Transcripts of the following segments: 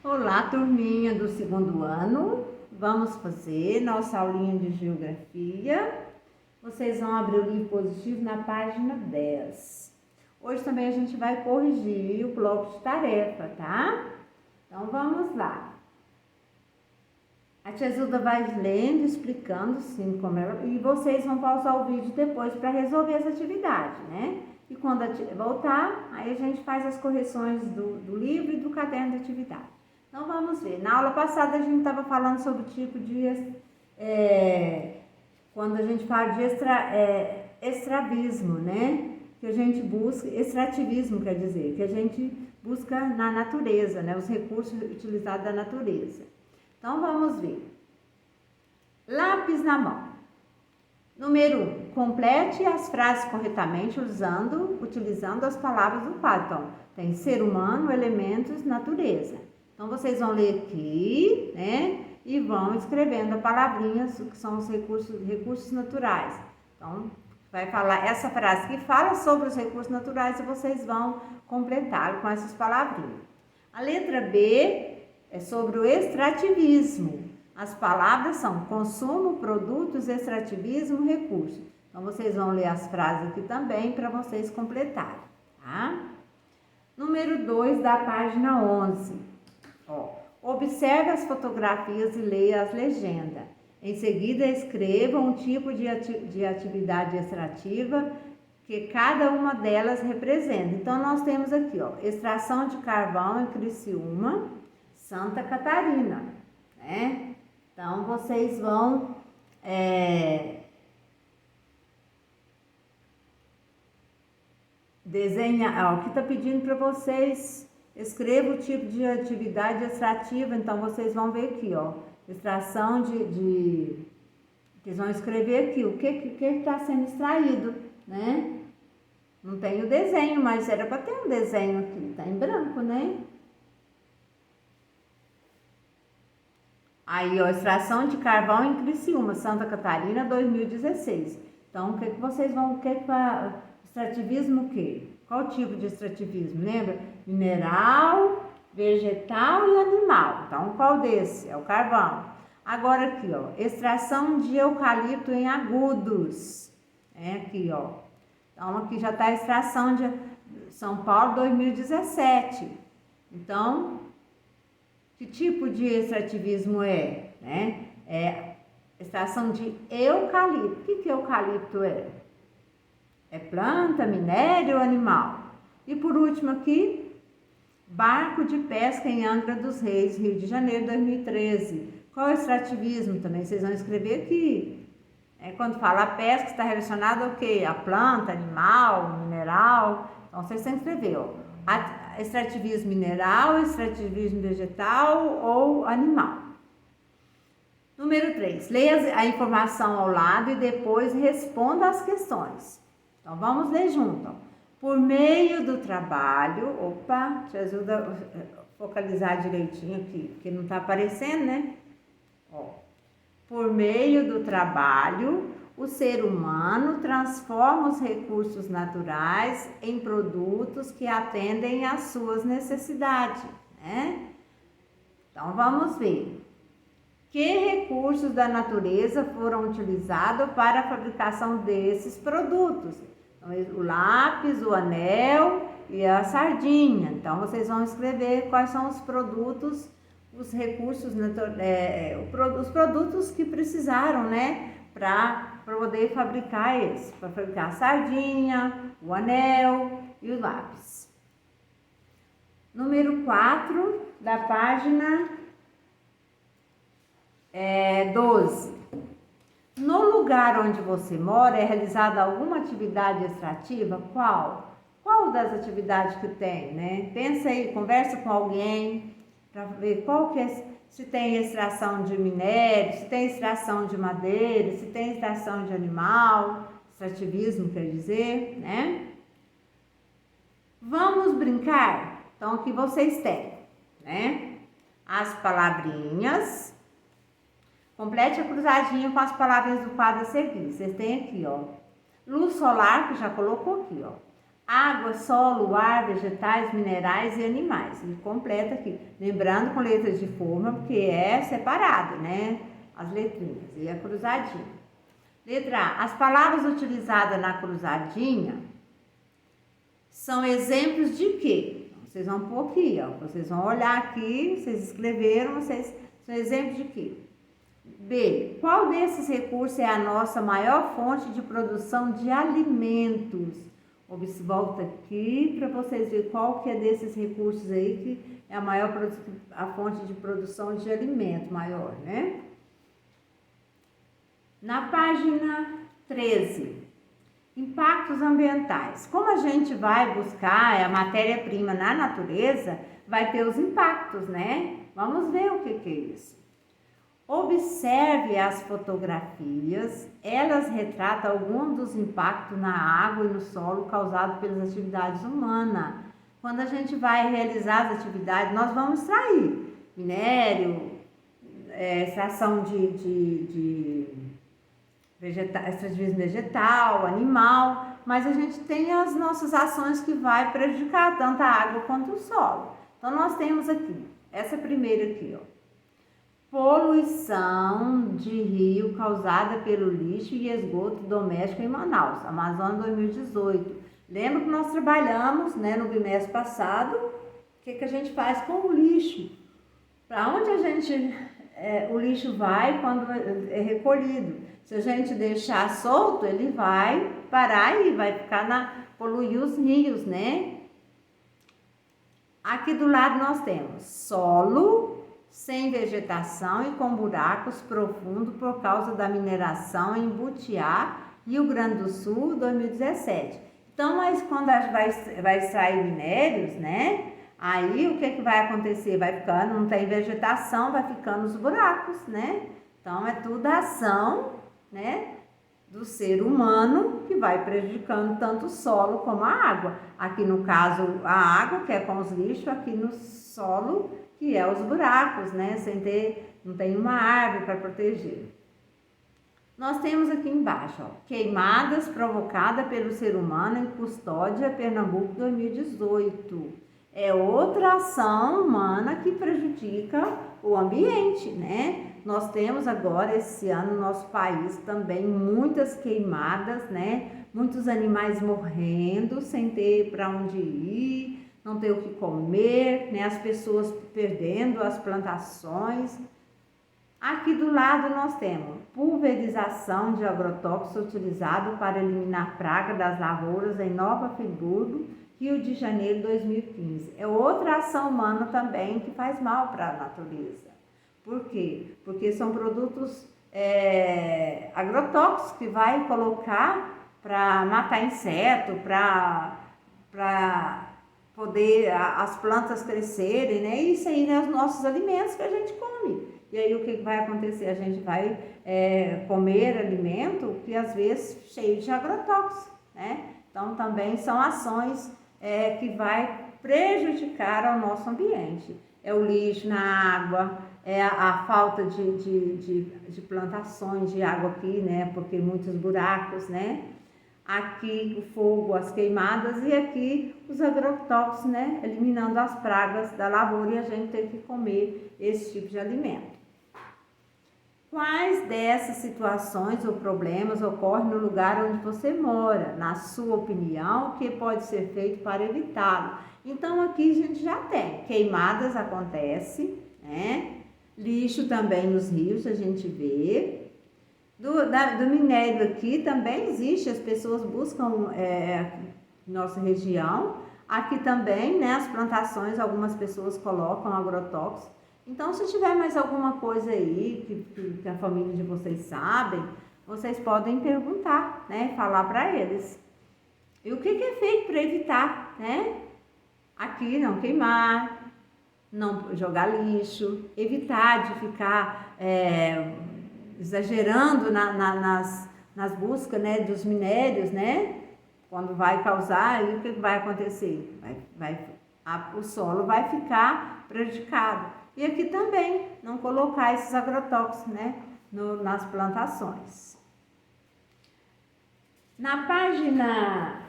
Olá, turminha do segundo ano. Vamos fazer nossa aulinha de geografia. Vocês vão abrir o livro positivo na página 10. Hoje também a gente vai corrigir o bloco de tarefa, tá? Então vamos lá. A tia Zilda vai lendo, explicando sim como é, e vocês vão pausar o vídeo depois para resolver essa atividade, né? E quando voltar, aí a gente faz as correções do livro e do caderno de atividade. Então vamos ver. Na aula passada a gente estava falando sobre o tipo de quando a gente fala de extravismo, né? Que a gente busca, extrativismo quer dizer, que a gente busca na natureza, né? Os recursos utilizados da natureza. Então vamos ver. Lápis na mão. Número 1. Complete as frases corretamente utilizando as palavras do quadro. Então, tem ser humano, elementos, natureza. Então, vocês vão ler aqui, né? E vão escrevendo as palavrinhas, que são os recursos naturais. Então, vai falar essa frase que fala sobre os recursos naturais e vocês vão completar com essas palavrinhas. A letra B é sobre o extrativismo. As palavras são consumo, produtos, extrativismo, recurso. Então, vocês vão ler as frases aqui também para vocês completarem, tá? Número 2 da página 11. Observe as fotografias e leia as legendas. Em seguida, escreva um tipo de atividade extrativa que cada uma delas representa. Então, nós temos aqui, extração de carvão em Criciúma, Santa Catarina, né? Então, vocês vão desenhar, aqui está pedindo para vocês, escreva o tipo de atividade extrativa, então vocês vão ver aqui, extração vocês vão escrever aqui o que está sendo extraído, né? Não tem o desenho, mas era para ter um desenho aqui, tá em branco, né? Aí, extração de carvão em Criciúma, Santa Catarina, 2016. Então, o que vocês vão, extrativismo o quê? Qual tipo de extrativismo? Lembra? Mineral, vegetal e animal. Então, qual desse? É o carvão. Agora aqui, extração de eucalipto em Agudos. Aqui, Então, aqui já está a extração de São Paulo, 2017. Então, que tipo de extrativismo é? Né? É extração de eucalipto. O que eucalipto é? É planta, minério ou animal? E por último aqui, barco de pesca em Angra dos Reis, Rio de Janeiro, 2013. Qual é o extrativismo também? Vocês vão escrever aqui. Quando fala pesca, está relacionado ao quê? A planta, animal, mineral. Então, vocês têm que escrever, extrativismo mineral, extrativismo vegetal ou animal. Número 3. Leia a informação ao lado e depois responda as questões. Então, vamos ler junto. Por meio do trabalho... Opa, te ajuda a focalizar direitinho aqui, porque não está aparecendo, né? Por meio do trabalho, o ser humano transforma os recursos naturais em produtos que atendem às suas necessidades, né? Então, vamos ver. Que recursos da natureza foram utilizados para a fabricação desses produtos? Então, o lápis, o anel e a sardinha. Então, vocês vão escrever quais são os produtos, os recursos, os produtos que precisaram, né? Para poder fabricar esse, para fabricar a sardinha, o anel e o lápis. Número 4 da página 12. No lugar onde você mora é realizada alguma atividade extrativa? Qual? Qual das atividades que tem, né? Pensa aí, conversa com alguém para ver qual que é, se tem extração de minério, se tem extração de madeira, se tem extração de animal, extrativismo quer dizer, né? Vamos brincar? Então, aqui vocês têm, né? As palavrinhas. Complete a cruzadinha com as palavras do quadro a seguir. Vocês têm aqui, luz solar, que já colocou aqui, água, solo, ar, vegetais, minerais e animais. E completa aqui, lembrando com letras de forma, porque é separado, né? As letrinhas e a cruzadinha. Letra A. As palavras utilizadas na cruzadinha são exemplos de quê? Vocês vão pôr aqui, ó. Vocês vão olhar aqui, vocês escreveram, vocês são exemplos de quê? B. Qual desses recursos é a nossa maior fonte de produção de alimentos? Volta aqui para vocês verem qual que é desses recursos aí que é a fonte de produção de alimento maior, né? Na página 13, impactos ambientais. Como a gente vai buscar a matéria-prima na natureza, vai ter os impactos, né? Vamos ver o que é isso. Observe as fotografias, elas retratam alguns dos impactos na água e no solo causados pelas atividades humanas. Quando a gente vai realizar as atividades, nós vamos extrair minério, extração de extrativismo vegetal, animal, mas a gente tem as nossas ações que vai prejudicar tanto a água quanto o solo. Então, nós temos aqui, essa primeira aqui, ó. Poluição de rio causada pelo lixo e esgoto doméstico em Manaus, Amazônia 2018. Lembra que nós trabalhamos, né, no bimestre passado, o que a gente faz com o lixo? Para onde o lixo vai quando é recolhido? Se a gente deixar solto, ele vai parar e vai poluir os rios, né? Aqui do lado nós temos solo sem vegetação e com buracos profundos por causa da mineração em Butiá, Rio Grande do Sul, 2017. Então, mas quando a gente vai extrair minérios, né? Aí o que vai acontecer? Vai ficando, não tem vegetação, vai ficando os buracos, né? Então, é tudo ação, né, do ser humano que vai prejudicando tanto o solo como a água. Aqui no caso, a água, que é com os lixos, aqui no solo, que é os buracos, né? Não tem uma árvore para proteger. Nós temos aqui embaixo, ó, queimadas provocadas pelo ser humano em Custódia, Pernambuco, 2018. É outra ação humana que prejudica o ambiente, né? Nós temos agora, esse ano, no nosso país também muitas queimadas, né? Muitos animais morrendo sem ter para onde ir, não ter o que comer, né? As pessoas perdendo as plantações. Aqui do lado nós temos pulverização de agrotóxico utilizado para eliminar praga das lavouras em Nova Friburgo, Rio de Janeiro, 2015. É outra ação humana também que faz mal para a natureza. Por quê? Porque são produtos agrotóxicos que vai colocar para matar inseto, para poder as plantas crescerem, né? E isso aí é os nossos alimentos que a gente come. E aí o que vai acontecer? A gente vai comer alimento que às vezes cheio de agrotóxico, né? Então também são ações que vai prejudicar ao nosso ambiente. É o lixo na água, é a falta de plantações de água aqui, né? Porque muitos buracos, né? Aqui o fogo, as queimadas e aqui os agrotóxicos, né? Eliminando as pragas da lavoura e a gente tem que comer esse tipo de alimento. Quais dessas situações ou problemas ocorrem no lugar onde você mora? Na sua opinião, o que pode ser feito para evitá-lo? Então, aqui a gente já tem queimadas acontecem, né? Lixo também nos rios a gente vê. Do minério aqui também existe, as pessoas buscam nossa região. Aqui também, né, as plantações, algumas pessoas colocam agrotóxicos. Então, se tiver mais alguma coisa aí que a família de vocês sabem, vocês podem perguntar, né, falar para eles. E o que é feito para evitar, né? Aqui não queimar, não jogar lixo, evitar de ficar exagerando nas buscas, né, dos minérios, né? Quando vai causar, aí o que vai acontecer? O solo vai ficar prejudicado. E aqui também, não colocar esses agrotóxicos, né, nas plantações. Na página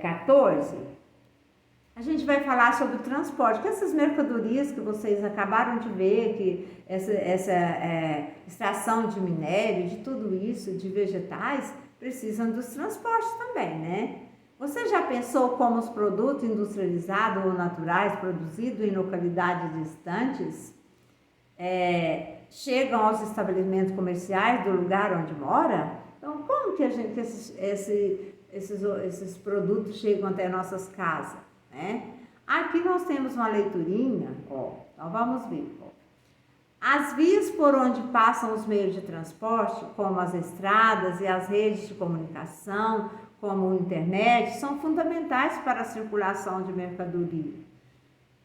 14, a gente vai falar sobre o transporte, que essas mercadorias que vocês acabaram de ver, que essa extração de minério, de tudo isso, de vegetais, precisam dos transportes também, né? Você já pensou como os produtos industrializados ou naturais produzidos em localidades distantes chegam aos estabelecimentos comerciais do lugar onde mora? Então, como que esses produtos chegam até nossas casas, né? Aqui nós temos uma leiturinha, ó, então vamos ver. Ó. As vias por onde passam os meios de transporte, como as estradas e as redes de comunicação, como a internet, são fundamentais para a circulação de mercadoria.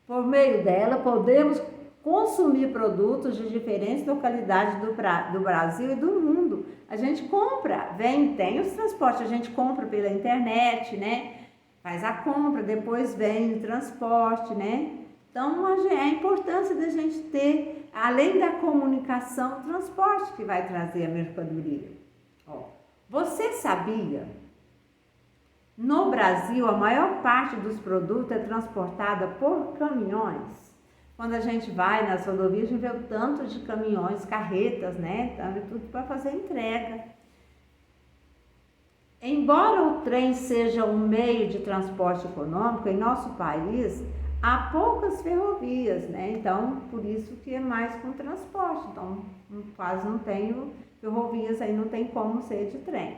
Por meio dela, podemos consumir produtos de diferentes localidades do Brasil e do mundo. A gente compra, tem os transportes, a gente compra pela internet, né? Faz a compra, depois vem o transporte, né? Então, a importância da gente ter, além da comunicação, o transporte que vai trazer a mercadoria. Ó, você sabia? No Brasil, a maior parte dos produtos é transportada por caminhões. Quando a gente vai nas rodovias, a gente vê o tanto de caminhões, carretas, né? Tudo para fazer entrega. Embora o trem seja um meio de transporte econômico, em nosso país há poucas ferrovias, né? Então, por isso que é mais com transporte. Então, quase não tem ferrovias, aí não tem como ser de trem.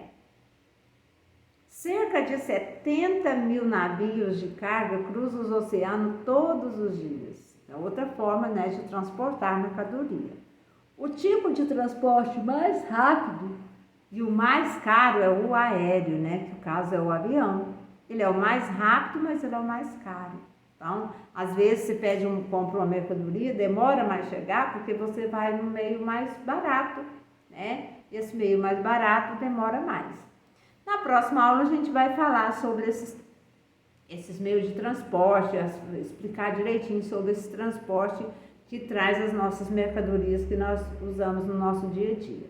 Cerca de 70 mil navios de carga cruzam os oceanos todos os dias. É outra forma, né, de transportar mercadoria. O tipo de transporte mais rápido e o mais caro é o aéreo, né, que no caso é o avião. Ele é o mais rápido, mas ele é o mais caro. Então, às vezes você compra uma mercadoria, demora mais chegar porque você vai no meio mais barato, né? Esse meio mais barato demora mais. Na próxima aula a gente vai falar sobre esses meios de transporte, explicar direitinho sobre esse transporte que traz as nossas mercadorias que nós usamos no nosso dia a dia.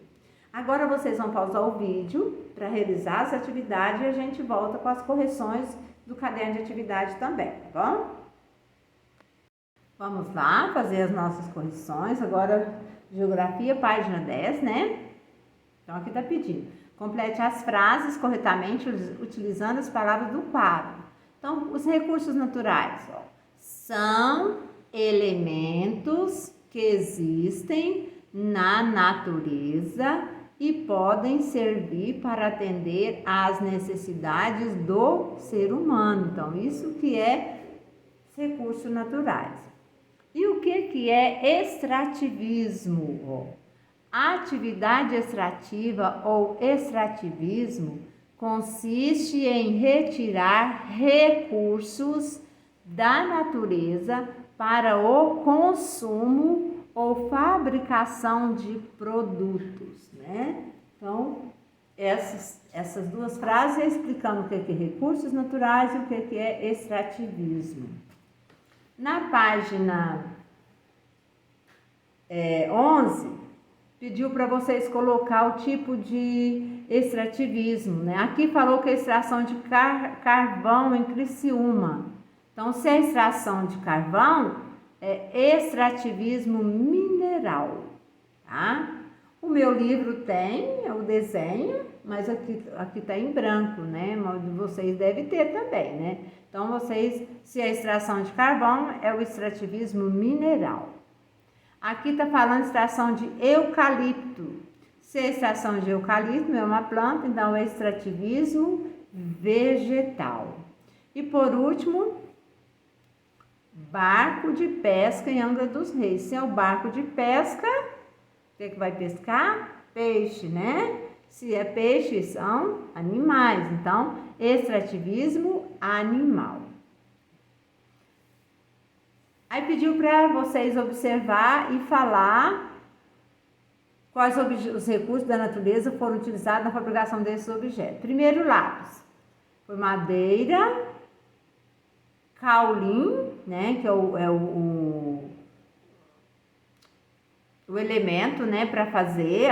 Agora vocês vão pausar o vídeo para realizar essa atividade e a gente volta com as correções do caderno de atividade também, tá bom? Vamos lá fazer as nossas correções. Agora, geografia, página 10, né? Então aqui tá pedindo. Complete as frases corretamente utilizando as palavras do quadro. Então, os recursos naturais, ó, são elementos que existem na natureza e podem servir para atender às necessidades do ser humano. Então, isso que é recursos naturais. E o que é extrativismo? Ó? A atividade extrativa ou extrativismo consiste em retirar recursos da natureza para o consumo ou fabricação de produtos, né? Então, essas duas frases explicando o que é recursos naturais e o que é extrativismo. Na página 11, pediu para vocês colocar o tipo de extrativismo, né? Aqui falou que a extração de carvão em Criciúma. Então, se a extração de carvão é extrativismo mineral, tá? O meu livro tem o desenho, mas aqui tá em branco, né? Mas vocês devem ter também, né? Então, se a extração de carvão é o extrativismo mineral. Aqui está falando de extração de eucalipto. Se a extração de eucalipto é uma planta, então é extrativismo vegetal. E por último, barco de pesca em Angra dos Reis. Se é o barco de pesca, o que vai pescar? Peixe, né? Se é peixe, são animais. Então, extrativismo animal. Aí pediu para vocês observar e falar quais os recursos da natureza foram utilizados na fabricação desses objetos. Primeiro, lápis. Foi madeira, caulim, né, que é o elemento, né, para fazer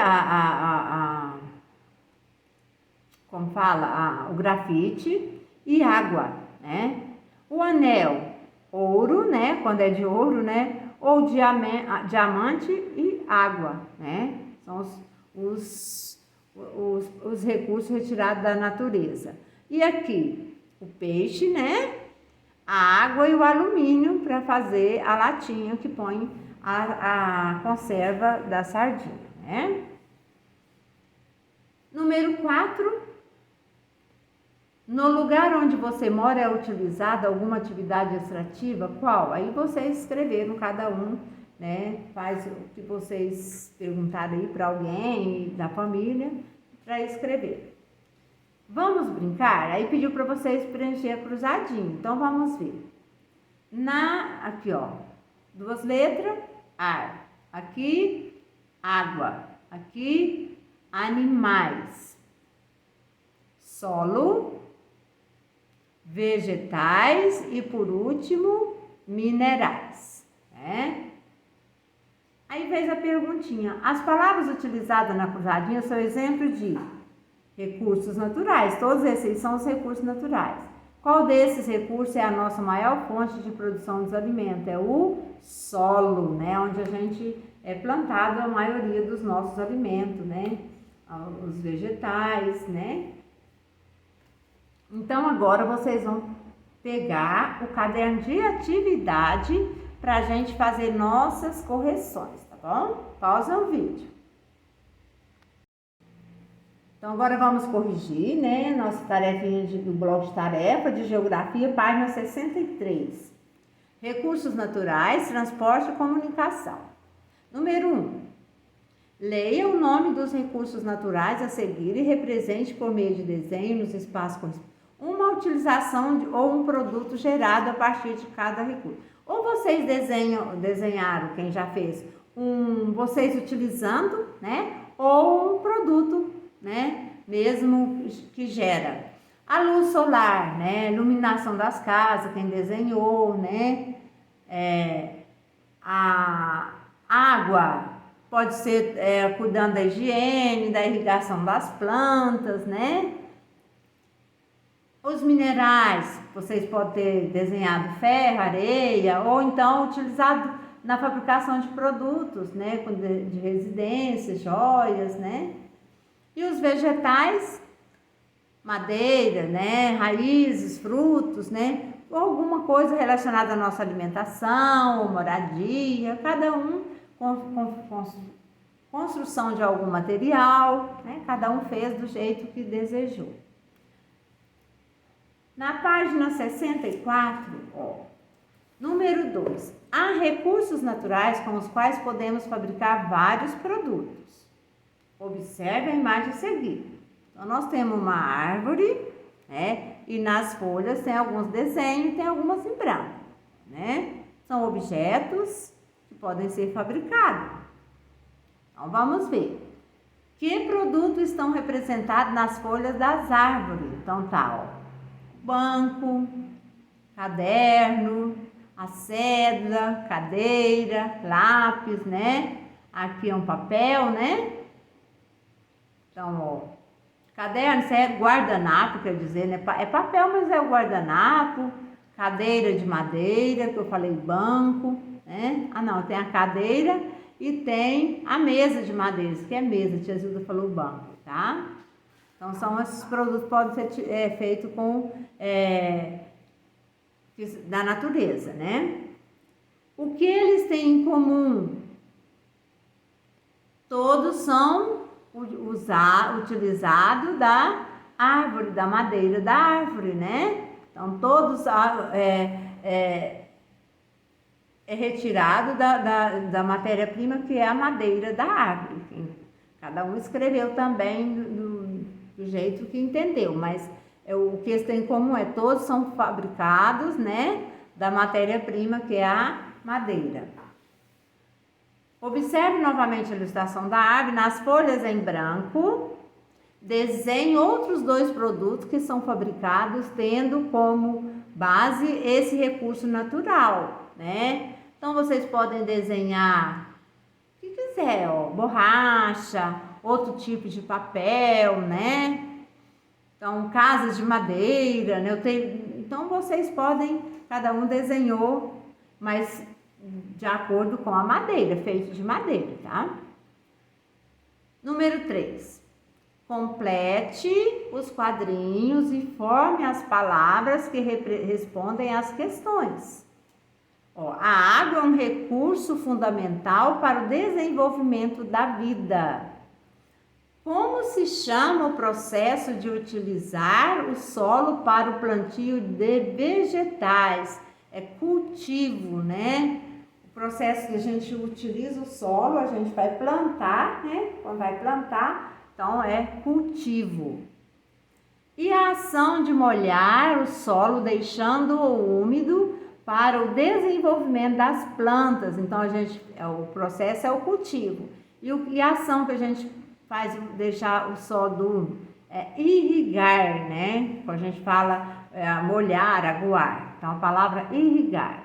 como fala, o grafite e água, né? O anel, ouro, né? Quando é de ouro, né? Ou diamante e água, né? São os recursos retirados da natureza. E aqui, o peixe, né? A água e o alumínio para fazer a latinha que põe a conserva da sardinha, né? Número 4. No lugar onde você mora é utilizada alguma atividade extrativa? Qual? Aí vocês escreveram cada um, né? Faz o que vocês perguntaram aí para alguém da família para escrever. Vamos brincar? Aí pediu para vocês preencher cruzadinho. Então vamos ver. Aqui ó, 2 letras, ar. Aqui, água. Aqui, animais. Solo, vegetais e por último, minerais, né? Aí fez a perguntinha. As palavras utilizadas na cruzadinha são exemplo de recursos naturais. Todos esses são os recursos naturais. Qual desses recursos é a nossa maior fonte de produção dos alimentos? É o solo, né? Onde a gente é plantado a maioria dos nossos alimentos, né? Os vegetais, né? Então, agora vocês vão pegar o caderno de atividade para a gente fazer nossas correções, tá bom? Pausa o vídeo. Então, agora vamos corrigir, né? Nossa tarefinha do bloco de tarefa de geografia, página 63. Recursos naturais, transporte e comunicação. Número 1. Leia o nome dos recursos naturais a seguir e represente por meio de desenho nos espaços uma utilização ou um produto gerado a partir de cada recurso. Ou vocês desenharam, quem já fez, vocês utilizando, né? Ou um produto, né? Mesmo que gera. A luz solar, né? Iluminação das casas, quem desenhou, né? A água pode ser cuidando da higiene, da irrigação das plantas, né? Os minerais, vocês podem ter desenhado ferro, areia, ou então utilizado na fabricação de produtos, né? De residências, joias, né? E os vegetais, madeira, né? Raízes, frutos, né? Ou alguma coisa relacionada à nossa alimentação, ou moradia, cada um com construção de algum material, né? Cada um fez do jeito que desejou. Na página 64, número 2, há recursos naturais com os quais podemos fabricar vários produtos. Observe a imagem a seguir. Então, nós temos uma árvore, né? E nas folhas tem alguns desenhos, tem algumas em branco, né? São objetos que podem ser fabricados. Então, vamos ver. Que produtos estão representados nas folhas das árvores? Então, tá, ó. Banco, caderno, a cédula, cadeira, lápis, né? Aqui é um papel, né? Então, ó, caderno, isso é guardanapo, quer dizer, né? É papel, mas é o guardanapo. Cadeira de madeira, que eu falei banco, né? Ah, não, tem a cadeira e tem a mesa de madeira, que é mesa, a tia Zilda falou banco, tá? Então, são esses produtos que podem ser feitos da natureza, né? O que eles têm em comum? Todos são utilizados da árvore, da madeira da árvore, né? Então, todos é retirado da matéria-prima, que é a madeira da árvore. Cada um escreveu também do jeito que entendeu, mas o que eles têm em comum todos são fabricados, né, da matéria-prima, que é a madeira. Observe novamente a ilustração da árvore. Nas folhas em branco, desenhe outros 2 produtos que são fabricados tendo como base esse recurso natural, né? Então, vocês podem desenhar o que quiser, ó, borracha, outro tipo de papel, né? Então, casas de madeira, né? Então, vocês podem, cada um desenhou, mas de acordo com a madeira, feito de madeira, tá? Número 3. Complete os quadrinhos e forme as palavras que respondem às questões. Ó, a água é um recurso fundamental para o desenvolvimento da vida. Como se chama o processo de utilizar o solo para o plantio de vegetais? É cultivo, né? O processo que a gente utiliza o solo, a gente vai plantar, né? Quando vai plantar, então é cultivo. E a ação de molhar o solo, deixando-o úmido para o desenvolvimento das plantas. Então, o processo é o cultivo. E a ação que a gente faz deixar o solo irrigar, né? Quando a gente fala molhar, aguar. Então, a palavra irrigar.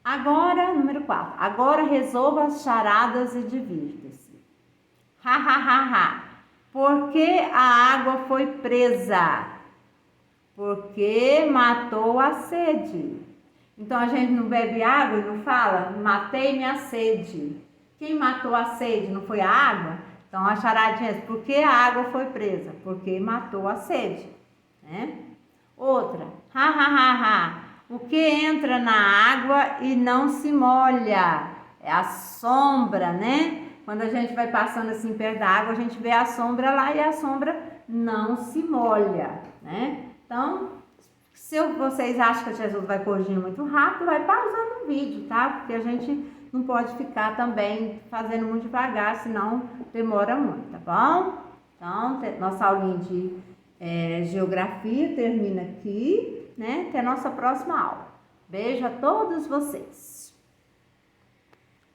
Agora, número 4. Agora resolva as charadas e divirta-se. Ha, ha, ha, ha. Por que a água foi presa? Porque matou a sede. Então, a gente não bebe água e não fala, matei minha sede. Quem matou a sede? Não foi a água? Então, a charadinha é, por que a água foi presa? Porque matou a sede, né? Outra, ha, ha, ha, ha. O que entra na água e não se molha? É a sombra, né? Quando a gente vai passando assim perto da água, a gente vê a sombra lá e a sombra não se molha, né? Então, se vocês acham que Jesus vai corrigindo muito rápido, vai pausando o vídeo, tá? Porque a gente não pode ficar também fazendo muito devagar, senão demora muito, tá bom? Então, nossa aulinha de geografia termina aqui, né? Até a nossa próxima aula. Beijo a todos vocês!